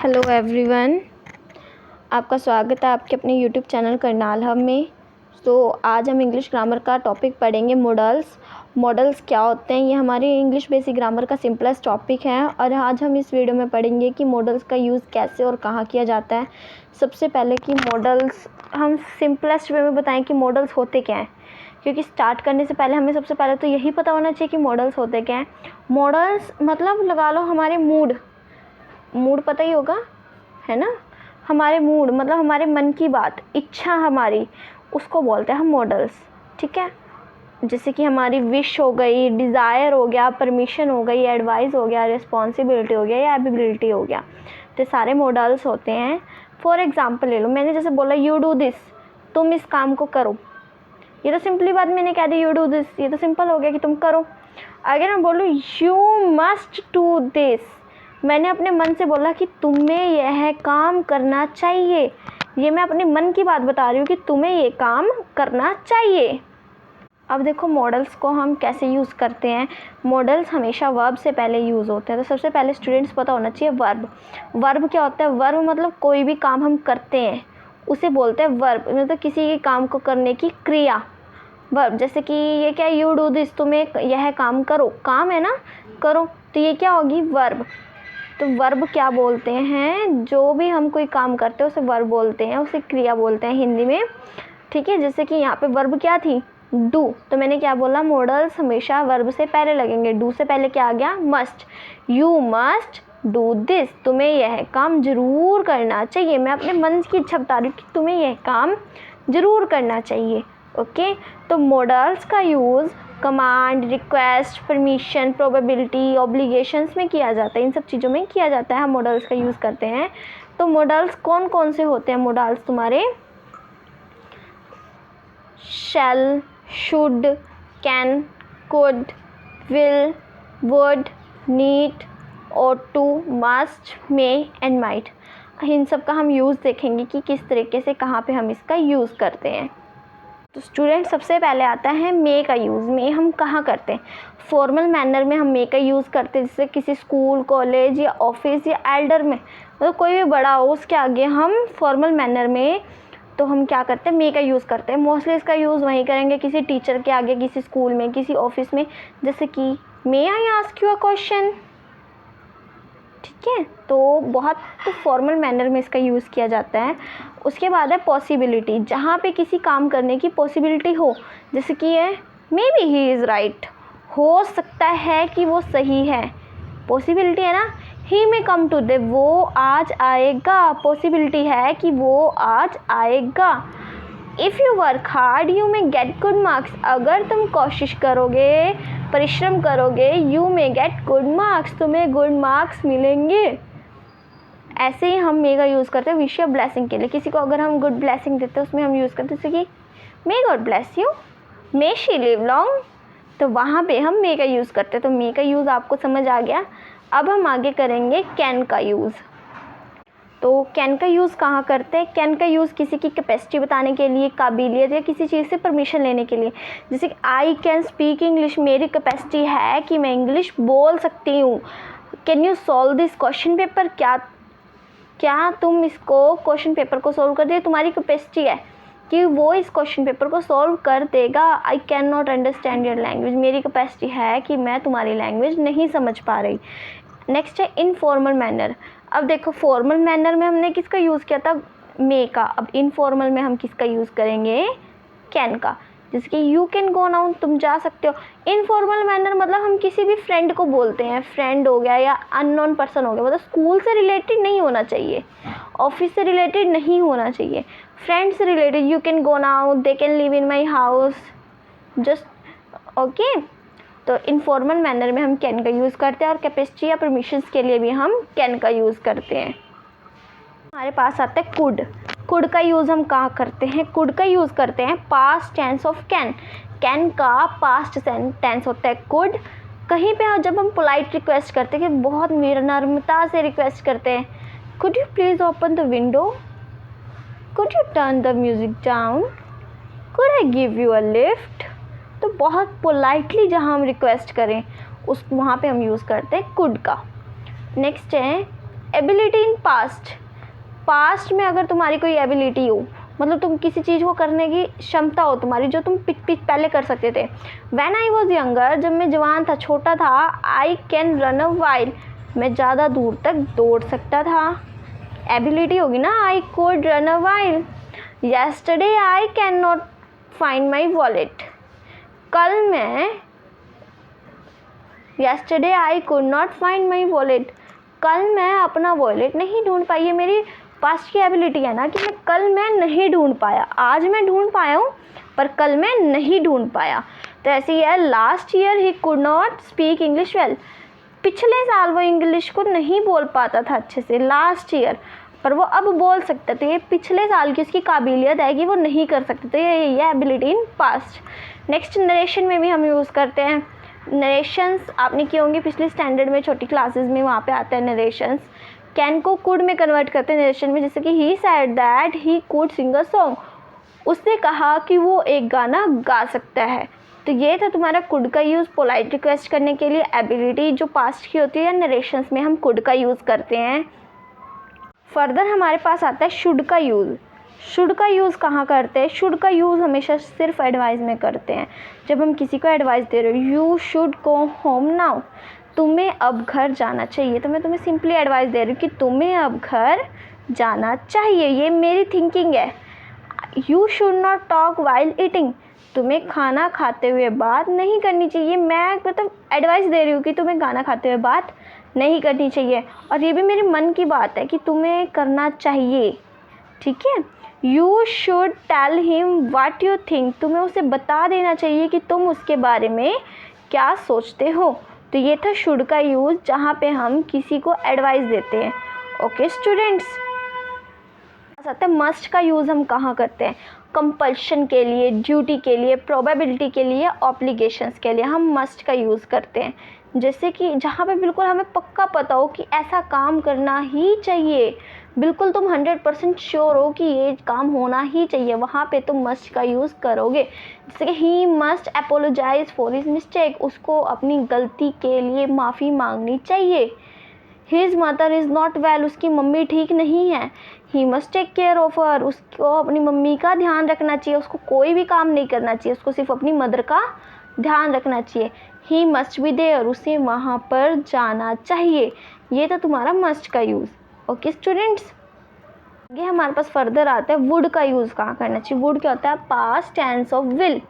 Hello everyone, आपका स्वागत है आपके अपने यूट्यूब चैनल करनाल हब में। तो आज हम इंग्लिश ग्रामर का टॉपिक पढ़ेंगे मॉडल्स। मॉडल्स क्या होते हैं, ये हमारी इंग्लिश बेसिक ग्रामर का सिंपलेस्ट टॉपिक है और आज हम इस वीडियो में पढ़ेंगे कि मॉडल्स का यूज़ कैसे और कहाँ किया जाता है। सबसे पहले कि मॉडल्स हम सिंपलेस्ट वे में बताएं कि मॉडल्स होते क्या हैं, क्योंकि स्टार्ट करने से पहले हमें सबसे पहले तो यही पता होना चाहिए कि मॉडल्स होते क्या हैं। मॉडल्स मतलब लगा लो हमारे मूड पता ही होगा, है ना। हमारे मूड मतलब हमारे मन की बात, इच्छा हमारी, उसको बोलते हैं हम मॉडल्स। ठीक है, जैसे कि हमारी विश हो गई, डिज़ायर हो गया, परमिशन हो गई, एडवाइस हो गया, रिस्पॉन्सिबिलिटी हो गया या एबिलिटी हो गया, तो सारे मॉडल्स होते हैं। फॉर एग्जाम्पल ले लो, मैंने जैसे बोला यू डू दिस, तुम इस काम को करो। ये तो सिंपली बात मैंने कह दी, यू डू दिस, ये तो सिंपल हो गया कि तुम करो। अगर मैं बोलूँ यू मस्ट डू दिस, मैंने अपने मन से बोला कि तुम्हें यह काम करना चाहिए। ये मैं अपने मन की बात बता रही हूँ कि तुम्हें ये काम करना चाहिए। अब देखो मॉडल्स को हम कैसे यूज़ करते हैं। मॉडल्स हमेशा वर्ब से पहले यूज़ होते हैं। तो सबसे पहले स्टूडेंट्स पता होना चाहिए वर्ब। वर्ब क्या होता है? वर्ब मतलब कोई भी काम हम करते हैं उसे बोलते हैं वर्ब, मतलब किसी के काम को करने की क्रिया, वर्ब। जैसे कि ये क्या, यू डू दिस, तुम्हें यह काम करो, काम है ना, करो, तो ये क्या होगी? वर्ब। तो वर्ब क्या बोलते हैं? जो भी हम कोई काम करते हैं उसे वर्ब बोलते हैं, उसे क्रिया बोलते हैं हिंदी में। ठीक है, जैसे कि यहाँ पे वर्ब क्या थी? डू। तो मैंने क्या बोला? मॉडल्स हमेशा वर्ब से पहले लगेंगे। डू से पहले क्या आ गया? Must. You must do this, तुम्हें यह काम जरूर करना चाहिए। मैं अपने मन की इच्छा बता रही हूँ कि तुम्हें यह काम जरूर करना चाहिए। ओके, तो मॉडल्स का use command, request, permission, probability, obligations में किया जाता है। इन सब चीज़ों में किया जाता है, हम मॉडल्स का यूज़ करते हैं। तो मॉडल्स कौन कौन से होते हैं? मॉडल्स तुम्हारे shall, should, can, could, will, would, need, ought to, must, may and might. इन सब का हम यूज़ देखेंगे कि किस तरीके से कहाँ पे हम इसका यूज़ करते हैं। तो स्टूडेंट सबसे पहले आता है मे का यूज़। मे हम कहाँ करते हैं? फॉर्मल मैनर में हम मे का यूज़ करते हैं, जैसे किसी स्कूल, कॉलेज या ऑफिस या एल्डर में, मतलब कोई भी बड़ा हो उसके आगे हम फॉर्मल मैनर में तो हम क्या करते हैं? मे का यूज़ करते हैं। मोस्टली इसका यूज़ वहीं करेंगे किसी टीचर के आगे, किसी स्कूल में, किसी ऑफिस में, जैसे कि may I ask you a question. ठीक है, तो बहुत तो फॉर्मल मैनर में इसका यूज़ किया जाता है। उसके बाद है पॉसिबिलिटी, जहाँ पे किसी काम करने की पॉसिबिलिटी हो, जैसे कि है may be he is right, हो सकता है कि वो सही है, पॉसिबिलिटी है ना। ही मे कम टू डे, वो आज आएगा, पॉसिबिलिटी है कि वो आज आएगा। If you work hard you may get good marks, अगर तुम कोशिश करोगे, परिश्रम करोगे, you may get good marks, तुम्हें गुड मार्क्स मिलेंगे। ऐसे ही हम मे का यूज़ करते हैं विश या ब्लेसिंग के लिए। किसी को अगर हम गुड ब्लेसिंग देते हैं उसमें हम यूज़ करते हैं, जैसे कि may God bless you, may she live long, तो वहाँ पे हम मे का यूज़ करते हैं। तो मे का यूज़ आपको समझ आ गया। अब हम आगे करेंगे कैन का यूज़। तो कैन का यूज़ कहाँ करते हैं? कैन का यूज़ किसी की कैपेसिटी बताने के लिए, काबिलियत या किसी चीज़ से परमिशन लेने के लिए। जैसे कि आई कैन स्पीक इंग्लिश, मेरी कैपेसिटी है कि मैं इंग्लिश बोल सकती हूँ। Can you solve this question paper, क्या तुम इसको क्वेश्चन पेपर को सॉल्व कर दिए? तुम्हारी कैपेसिटी है कि वो इस क्वेश्चन पेपर को सॉल्व कर देगा। I can not understand your language, मेरी कैपेसिटी है कि मैं तुम्हारी लैंग्वेज नहीं समझ पा रही। नेक्स्ट है इनफॉर्मल मैनर। अब देखो फॉर्मल मैनर में हमने किसका यूज़ किया था? मे का। अब इनफॉर्मल में हम किसका यूज़ करेंगे? कैन का। जैसे कि यू कैन गो नाउ, तुम जा सकते हो। इनफॉर्मल मैनर मतलब हम किसी भी फ्रेंड को बोलते हैं, फ्रेंड हो गया या अननोन पर्सन हो गया, मतलब स्कूल से रिलेटेड नहीं होना चाहिए, ऑफिस से रिलेटेड नहीं होना चाहिए, फ्रेंड से related. You can go now, they can live in my house, just okay. तो इनफॉर्मल मैनर में हम कैन का यूज़ करते हैं और कैपेसिटी या परमिशंस के लिए भी हम कैन का यूज़ करते हैं। हमारे पास आता है कुड। कुड का यूज़ हम कहाँ करते हैं? कुड का यूज़ करते हैं past tense of can. Can का पास्ट टेंस होता है कुड। कहीं पे जब हम पोलाइट रिक्वेस्ट करते हैं कि बहुत नम्रता से रिक्वेस्ट करते हैं, could you please open the window, could U turn the music down, could I give you a lift, तो बहुत पोलाइटली जहाँ हम रिक्वेस्ट करें उस वहाँ पे हम यूज़ करते हैं कुड का। नेक्स्ट है एबिलिटी इन पास्ट, पास्ट में अगर तुम्हारी कोई एबिलिटी हो, मतलब तुम किसी चीज़ को करने की क्षमता हो तुम्हारी जो तुम पहले कर सकते थे। व्हेन आई वॉज यंगर, जब मैं जवान था, छोटा था, I can run a while, मैं ज़्यादा दूर तक दौड़ सकता था, एबिलिटी होगी ना, I could run a while. Yesterday I can not find my wallet, कल मैं, yesterday I could not find my wallet, कल मैं अपना वॉलेट नहीं ढूंढ पाई। ये मेरी पास्ट की एबिलिटी है ना कि कल मैं नहीं ढूंढ पाया, आज मैं ढूंढ पाया हूँ पर कल मैं नहीं ढूंढ पाया। तो ऐसे ही है, last year he could not speak English well, पिछले साल वो इंग्लिश को नहीं बोल पाता था अच्छे से, लास्ट ईयर, पर वो अब बोल सकता। तो ये पिछले साल की उसकी काबिलियत है कि वो नहीं कर सकते। तो ये ability in past. Next, narration में भी हम यूज़ करते हैं। नरेशंस आपने किए होंगे पिछले स्टैंडर्ड में, छोटी क्लासेस में, वहाँ पे आते हैं नरेशंस। कैन को कुड में कन्वर्ट करते हैं नरेशन में, जैसे कि he said that he could sing a song, उसने कहा कि वो एक गाना गा सकता है। तो ये था तुम्हारा कुड का यूज़ पोलाइट रिक्वेस्ट करने के लिए। एबिलिटी जो पास्ट की होती है या नरेशंस में हम कुड का यूज़ करते हैं। फर्दर हमारे पास आता है शुड का यूज़। शुड का यूज़ कहाँ करते हैं? शुड का यूज़ हमेशा सिर्फ एडवाइस में करते हैं। जब हम किसी को एडवाइस दे रहे हो, you should go home now, तुम्हें अब घर जाना चाहिए, तो मैं तुम्हें सिंपली एडवाइस दे रही हूँ कि तुम्हें अब घर जाना चाहिए, ये मेरी थिंकिंग है। You should not talk while eating, तुम्हें खाना खाते हुए बात नहीं करनी चाहिए। मैं मतलब एडवाइस दे रही हूँ कि तुम्हें खाना खाते हुए बात नहीं करनी चाहिए, और ये भी मेरे मन की बात है कि तुम्हें करना चाहिए, ठीक है। You should tell him what you think, तुम्हें उसे बता देना चाहिए कि तुम उसके बारे में क्या सोचते हो। तो ये था शुड का यूज़, जहाँ पे हम किसी को एडवाइस देते हैं। ओके स्टूडेंट्स, आता है मस्ट का यूज़ हम कहाँ करते हैं? कंपल्शन के लिए, ड्यूटी के लिए, प्रोबेबिलिटी के लिए, ऑब्लिगेशंस के लिए हम मस्ट का यूज़ करते हैं। जैसे कि जहाँ पे बिल्कुल हमें पक्का पता हो कि ऐसा काम करना ही चाहिए, बिल्कुल तुम 100% श्योर हो कि ये काम होना ही चाहिए, वहाँ पे तुम मस्ट का यूज़ करोगे। जैसे कि he must apologise for his mistake, उसको अपनी गलती के लिए माफ़ी मांगनी चाहिए। His mother is not well, उसकी मम्मी ठीक नहीं है। He must take care of her, उसको अपनी मम्मी का ध्यान रखना चाहिए, उसको कोई भी काम नहीं करना चाहिए, उसको सिर्फ अपनी मदर का ध्यान रखना चाहिए। ही मस्ट बी देयर, उसे वहाँ पर जाना चाहिए। ये था तुम्हारा मस्ट का यूज़। ओके स्टूडेंट्स, आगे हमारे पास फर्दर आता है वुड का यूज़ कहाँ करना चाहिए। वुड क्या होता है? पास्ट टेंस ऑफ विल,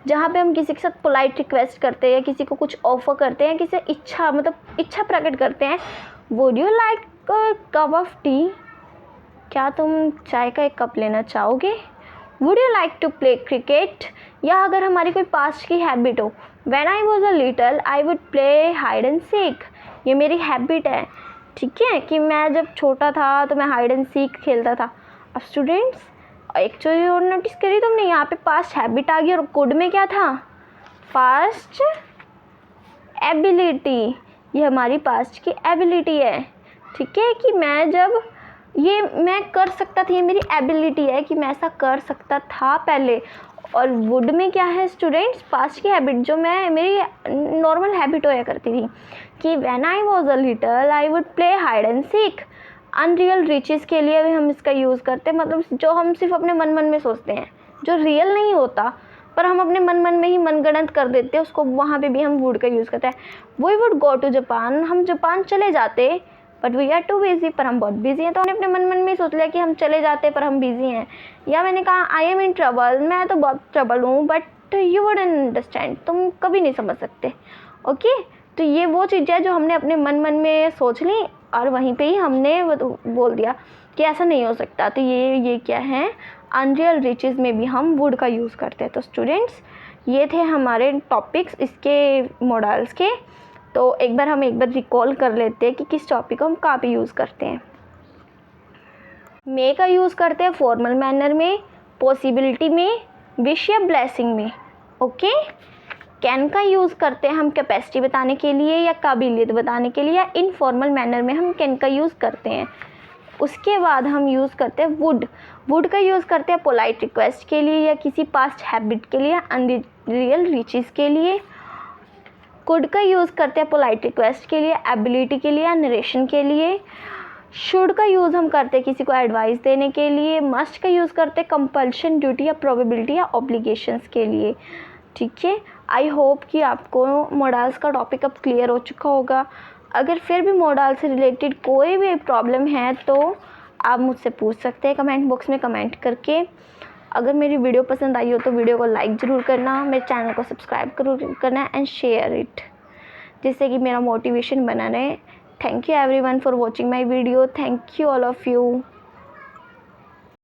जहाँ पे हम किसी के साथ पोलाइट रिक्वेस्ट करते हैं या किसी को कुछ ऑफर करते हैं, किसी इच्छा मतलब इच्छा प्रकट करते हैं। Would you like a cup of tea, क्या तुम चाय का एक कप लेना चाहोगे? Would you like to play cricket, या अगर हमारी कोई पास्ट की हैबिट हो, when I was a little I would play hide and seek, ये मेरी हैबिट है, ठीक है, कि मैं जब छोटा था तो मैं हाइड एंड सीक खेलता था। अब स्टूडेंट्स एक चीज़ और नोटिस करी तुमने, यहाँ पे पास्ट हैबिट आ गई और कुड में क्या था? पास्ट एबिलिटी, ये हमारी पास्ट की एबिलिटी है, ठीक है, कि मैं जब ये मैं कर सकता था, ये मेरी एबिलिटी है कि मैं ऐसा कर सकता था पहले। और वुड में क्या है स्टूडेंट्स? पास्ट की हैबिट, जो मैं मेरी नॉर्मल हैबिट होया करती थी कि when I was a little I would play hide and seek. Unreal riches के लिए भी हम इसका यूज़ करते हैं, मतलब जो हम सिर्फ अपने मन में सोचते हैं, जो रियल नहीं होता पर हम अपने मन में ही मनगढ़ंत कर देते हैं उसको, वहाँ पे भी हम वुड का यूज़ करते हैं। We would go to Japan, हम जापान चले जाते, but we are too busy, पर हम बहुत बिजी हैं। तो हमने अपने मन में सोच लिया कि हम चले जाते पर हम बिजी हैं। या मैंने कहा आई एम इन ट्रबल, मैं तो बहुत ट्रबल हूँ, बट यू वुडंट अंडरस्टैंड, तुम कभी नहीं समझ सकते। ओके, तो ये वो चीज़ है जो हमने अपने मन में सोच ली और वहीं पे ही हमने बोल दिया कि ऐसा नहीं हो सकता। तो ये क्या है? अनरियल रिचेस में भी हम वुड का यूज़ करते हैं। तो स्टूडेंट्स ये थे हमारे टॉपिक्स इसके मॉडल्स के। तो एक बार रिकॉल कर लेते हैं कि किस टॉपिक को हम कहाँ पे यूज़ करते हैं। मे का यूज़ करते हैं फॉर्मल मैनर में, पॉसिबिलिटी में, विश या ब्लेसिंग में। ओके, कैन का यूज़ करते हैं हम कैपेसिटी बताने के लिए या काबिलियत बताने के लिए, या इनफॉर्मल मैनर में हम कैन का यूज़ करते हैं। उसके बाद हम यूज़ करते हैं वुड। वुड का यूज़ करते हैं पोलाइट रिक्वेस्ट के लिए या किसी पास्ट हैबिट के लिए, अनरियल रिचेस के लिए। कुड का यूज़ करते हैं पोलाइट रिक्वेस्ट के लिए, एबिलिटी के लिए या नरेशन के लिए। शुड का यूज़ हम करते हैं किसी को एडवाइस देने के लिए, मस्ट का यूज़ करते हैं कंपल्शन, ड्यूटी या प्रोबेबिलिटी या ऑब्लिगेशंस के लिए। ठीक है, आई होप कि आपको मोडाल्स का टॉपिक अब क्लियर हो चुका होगा। अगर फिर भी मोडाल से रिलेटेड कोई भी प्रॉब्लम है तो आप मुझसे पूछ सकते हैं कमेंट बॉक्स में कमेंट करके। अगर मेरी वीडियो पसंद आई हो तो वीडियो को लाइक ज़रूर करना, मेरे चैनल को सब्सक्राइब जरूर करना एंड शेयर इट, जिससे कि मेरा मोटिवेशन बना रहे। Thank you everyone for watching my video. Thank you all of you.